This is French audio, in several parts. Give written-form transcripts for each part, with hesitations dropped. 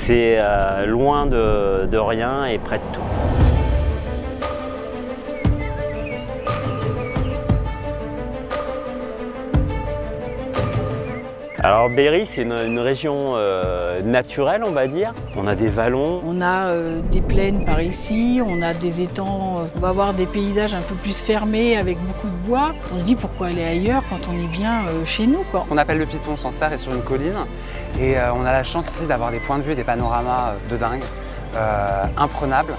C'est loin de rien et près de tout. Alors Berry, c'est une région naturelle, on va dire. On a des vallons. On a des plaines par ici, on a des étangs, on va avoir des paysages un peu plus fermés avec beaucoup de bois. On se dit pourquoi aller ailleurs quand on est bien chez nous, quoi. Ce qu'on appelle le Piton Sancerre est sur une colline et on a la chance ici d'avoir des points de vue et des panoramas de dingue, imprenables.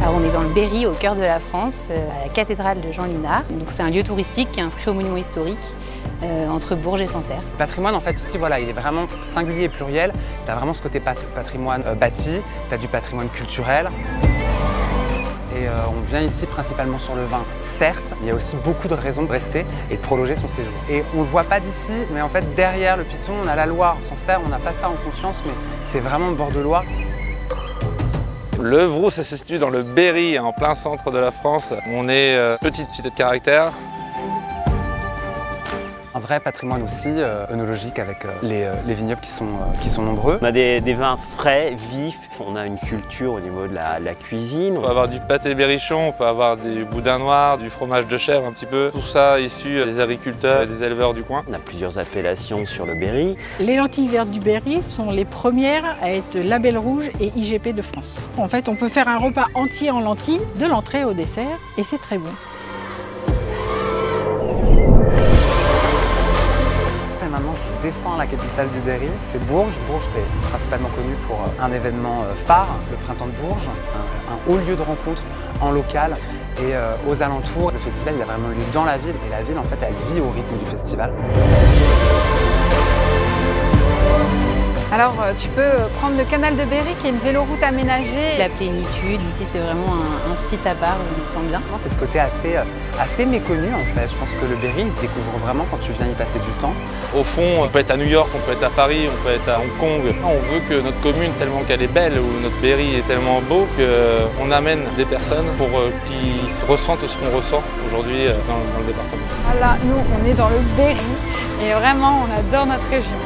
Alors on est dans le Berry, au cœur de la France, à la cathédrale de Jean Linard. Donc c'est un lieu touristique qui est inscrit au monument historique entre Bourges et Sancerre. Le patrimoine, en fait, ici, voilà, il est vraiment singulier et pluriel. Tu as vraiment ce côté patrimoine bâti, tu as du patrimoine culturel. Et on vient ici principalement sur le vin. Certes, il y a aussi beaucoup de raisons de rester et de prolonger son séjour. Et on ne le voit pas d'ici, mais en fait, derrière le Piton, on a la Loire. Sancerre, on n'a pas ça en conscience, mais c'est vraiment le bord de Loire. Le Vrous se situe dans le Berry, en plein centre de la France. On est petite cité de caractère. Un vrai patrimoine aussi œnologique avec les vignobles qui sont nombreux. On a des vins frais, vifs. On a une culture au niveau de la cuisine. On peut avoir du pâté berrichon, on peut avoir du boudin noir, du fromage de chèvre un petit peu. Tout ça issu des agriculteurs et des éleveurs du coin. On a plusieurs appellations sur le Berry. Les lentilles vertes du Berry sont les premières à être label rouge et IGP de France. En fait, on peut faire un repas entier en lentilles, de l'entrée au dessert, et c'est très bon. Maintenant, je descends à la capitale du Berry, c'est Bourges. Bourges est principalement connu pour un événement phare, le Printemps de Bourges, un haut lieu de rencontre en local et aux alentours. Le festival, il a vraiment lieu dans la ville et la ville, en fait, elle vit au rythme du festival. Alors tu peux prendre le canal de Berry qui est une véloroute aménagée. La plénitude, ici c'est vraiment un site à part où on se sent bien. C'est ce côté assez méconnu en fait. Je pense que le Berry, il se découvre vraiment quand tu viens y passer du temps. Au fond, on peut être à New York, on peut être à Paris, on peut être à Hong Kong. On veut que notre commune, tellement qu'elle est belle, ou notre Berry est tellement beau, qu'on amène des personnes pour qu'ils ressentent ce qu'on ressent aujourd'hui dans le département. Voilà, nous on est dans le Berry et vraiment on adore notre région.